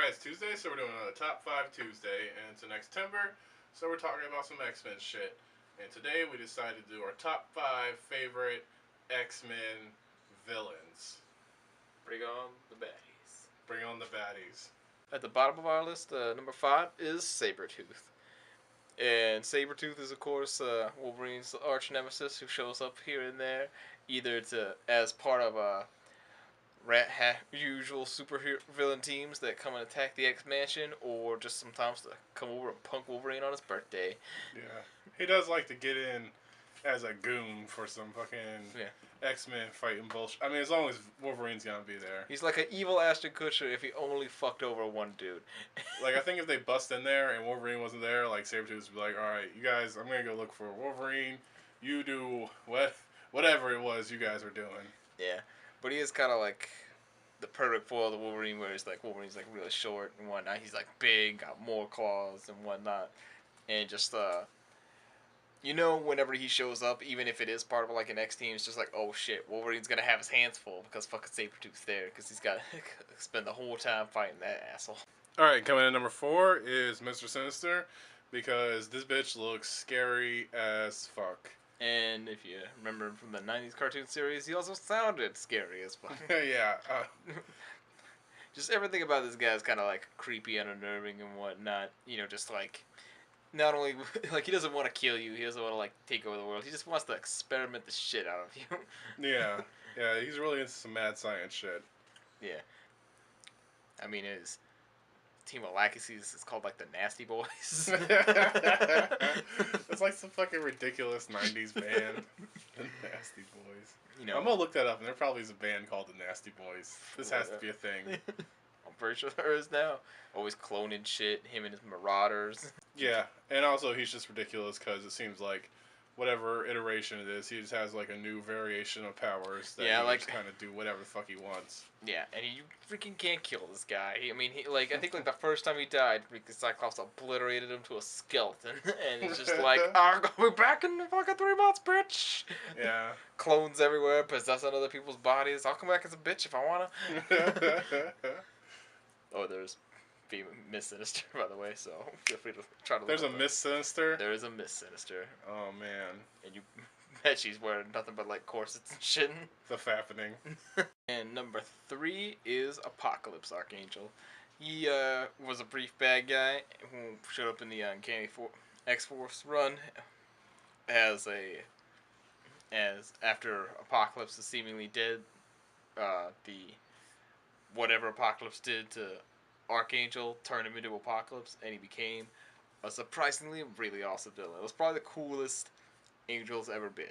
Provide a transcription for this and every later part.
Alright, it's Tuesday, so we're doing another Top 5 Tuesday, and it's in September, so we're talking about some X-Men shit. And today we decided to do our top 5 favorite X-Men villains. Bring on the baddies. Bring on the baddies. At the bottom of our list, number 5 is Sabretooth. And Sabretooth is, of course, Wolverine's arch nemesis who shows up here and there, either as part of usual superhero villain teams that come and attack the X-Mansion, or just sometimes to come over and punk Wolverine on his birthday. Yeah. He does like to get in as a goon for some fucking X-Men fighting bullshit. I mean, as long as Wolverine's gonna be there. He's like an evil Ashton Kutcher if he only fucked over one dude. Like, I think if they bust in there and Wolverine wasn't there, like, Sabretooth would be like, alright, you guys, I'm gonna go look for Wolverine. You do whatever it was you guys are doing. Yeah. But he is kind of like the perfect foil to Wolverine, where Wolverine's like really short and whatnot. He's like big, got more claws and whatnot, and just whenever he shows up, even if it is part of like an X team, it's just like, oh shit, Wolverine's gonna have his hands full because fucking Sabretooth's there, because he's got to spend the whole time fighting that asshole. All right, coming in number 4 is Mr. Sinister, because this bitch looks scary as fuck. And if you remember from the 90s cartoon series, he also sounded scary as fuck. Yeah. Just everything about this guy is kind of like creepy and unnerving and whatnot. Just like, not only, like, he doesn't want to kill you, he doesn't want to, like, take over the world. He just wants to experiment the shit out of you. Yeah. Yeah, he's really into some mad science shit. Yeah. I mean, his team of Lackeys is called, like, the Nasty Boys. It's like some fucking ridiculous 90s band. The Nasty Boys. I'm gonna look that up, and there probably is a band called the Nasty Boys. This has to be a thing. I'm pretty sure there is now. Always cloning shit, him and his marauders. Yeah, and also he's just ridiculous because it seems like whatever iteration it is, he just has like a new variation of powers that he just kind of do whatever the fuck he wants. Yeah, and you freaking can't kill this guy. I mean, I think like the first time he died, Cyclops obliterated him to a skeleton, and it's just like, I'm gonna be back in the fucking 3 months, bitch. Yeah. Clones everywhere, possessing other people's bodies. I'll come back as a bitch if I wanna. Oh, there's Miss Sinister, by the way, so feel free to try to look There's a Miss Sinister? There is a Miss Sinister. Oh, man. And you bet she's wearing nothing but, like, corsets and shit. The fappening. And number 3 is Apocalypse Archangel. He was a brief bad guy who showed up in the Uncanny X-Force run as after Apocalypse is seemingly dead, whatever Apocalypse did to Archangel turned him into Apocalypse, and he became a surprisingly really awesome villain. It was probably the coolest Angel's ever been.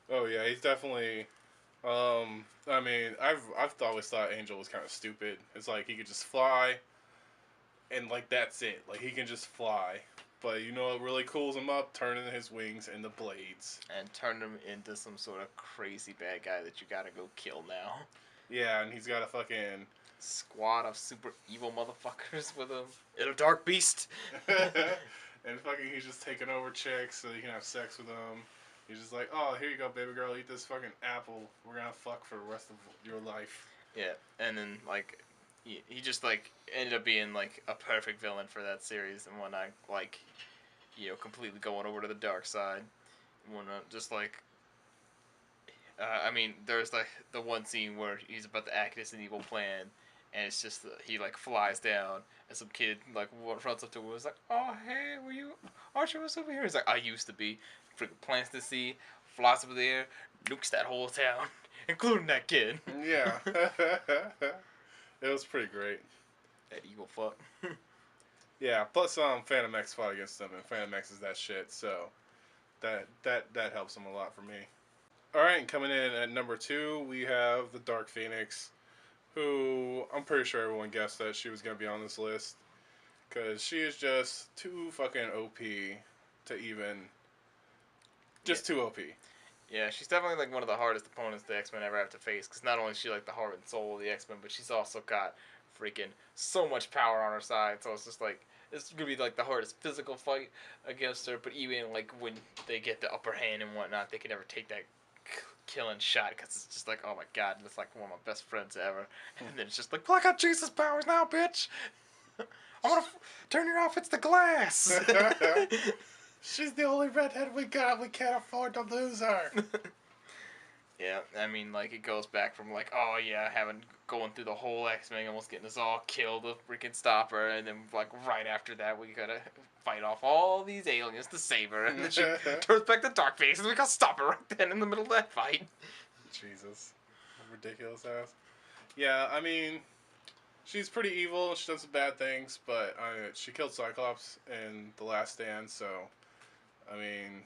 Oh yeah, he's definitely. I mean, I've always thought Angel was kind of stupid. It's like he could just fly, and like that's it. Like he can just fly. But you know what really cools him up? Turning his wings into blades. And turn him into some sort of crazy bad guy that you gotta go kill now. Yeah, and he's got a fucking squad of super evil motherfuckers with him. And a dark beast. And fucking he's just taking over chicks so he can have sex with them. He's just like, oh, here you go, baby girl, eat this fucking apple. We're gonna fuck for the rest of your life. Yeah, and then, like, he just, like, ended up being, like, a perfect villain for that series and whatnot. Like, completely going over to the dark side and whatnot. Just, like, I mean, there's, like, the one scene where he's about to act as an evil plan, and it's just, he, like, flies down, and some kid, like, runs up to him and is like, oh, hey, aren't you a superhero? He's like, I used to be. Freaking plants to sea, flies up in the air, nukes that whole town, including that kid. Yeah. It was pretty great. That evil fuck. Yeah, plus Phantom X fought against him, and Phantom X is that shit, so that helps him a lot for me. Alright, and coming in at number 2, we have the Dark Phoenix, who I'm pretty sure everyone guessed that she was going to be on this list, because she is just too fucking OP to even... Just too OP. Yeah, she's definitely like one of the hardest opponents the X-Men ever have to face, because not only is she like the heart and soul of the X-Men, but she's also got freaking so much power on her side, so it's just like, it's going to be like the hardest physical fight against her, but even like when they get the upper hand and whatnot, they can never take that killing shot, because it's just like, oh my god, it's like one of my best friends ever, and then it's just like, well, I got Jesus powers now, bitch! I'm gonna turn it off. It's the glass. She's the only redhead we got. We can't afford to lose her. Yeah, I mean, like, it goes back from, like, oh, yeah, going through the whole X-Men, almost getting us all killed to freaking stop her, and then, like, right after that, we gotta fight off all these aliens to save her, and then she turns back to dark face, and we gotta stop her right then in the middle of that fight. Jesus. Ridiculous ass. Yeah, I mean, she's pretty evil, she does some bad things, but she killed Cyclops in The Last Stand, so, I mean...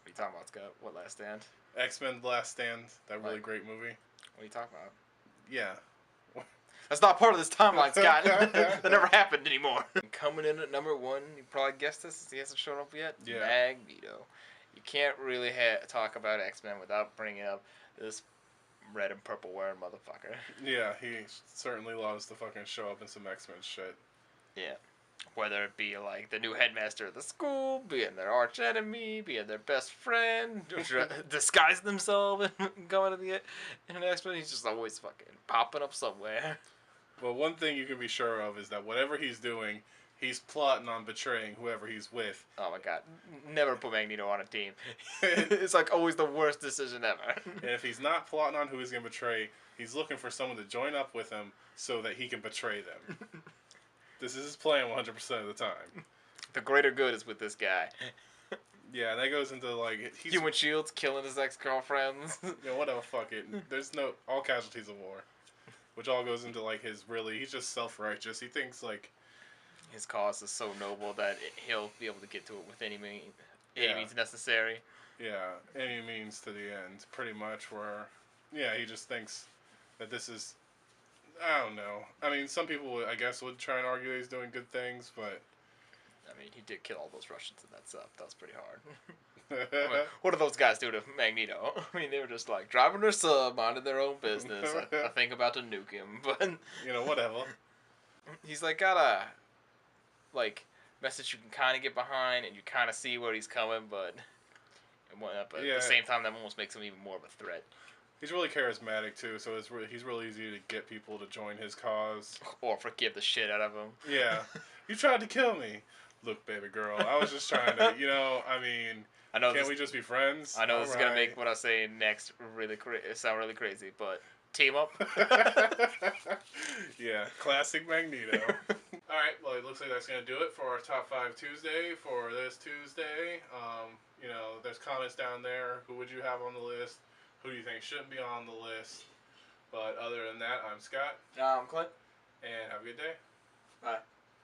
What are you talking about, Scott? What Last Stand? X-Men The Last Stand, that really great movie. What are you talking about? Yeah. That's not part of this timeline, Scott. That never happened anymore. Coming in at number 1, you probably guessed this, he hasn't shown up yet. Yeah. Magneto. You can't really talk about X-Men without bringing up this red and purple wearing motherfucker. Yeah, he certainly loves to fucking show up in some X-Men shit. Yeah. Whether it be like the new headmaster of the school, being their arch enemy, being their best friend, disguising themselves and going to the X-Men, he's just always fucking popping up somewhere. Well, one thing you can be sure of is that whatever he's doing, he's plotting on betraying whoever he's with. Oh my god. Never put Magneto on a team. It's like always the worst decision ever. And if he's not plotting on who he's going to betray, he's looking for someone to join up with him so that he can betray them. This is his plan 100% of the time. The greater good is with this guy. Yeah, and that goes into, like... Human Shield's killing his ex-girlfriends. Yeah, whatever, fuck it. There's all casualties of war. Which all goes into, like, he's just self-righteous. He thinks, like... His cause is so noble that he'll be able to get to it with any means necessary. Yeah, any means to the end, pretty much, where... Yeah, he just thinks that this is... I don't know. I mean, some people, I guess, would try and argue that he's doing good things, but... I mean, he did kill all those Russians in that sub. That was pretty hard. I mean, what do those guys do to Magneto? I mean, they were just, like, driving their sub, minding their own business. I think about to nuke him, but... You know, whatever. He's, like, got a, like, message you can kind of get behind, and you kind of see where he's coming, but at the same time, that almost makes him even more of a threat. He's really charismatic, too, so he's really easy to get people to join his cause. Or forgive the shit out of him. Yeah. You tried to kill me. Look, baby girl, I was just trying to, I mean, can't we just be friends? I know this is going to make what I say next sound really crazy, but team up. Yeah, classic Magneto. Alright, well, it looks like that's going to do it for our Top 5 Tuesday for this Tuesday. There's comments down there. Who would you have on the list? Who do you think shouldn't be on the list? But other than that, I'm Scott. I'm Clint. And have a good day. Bye.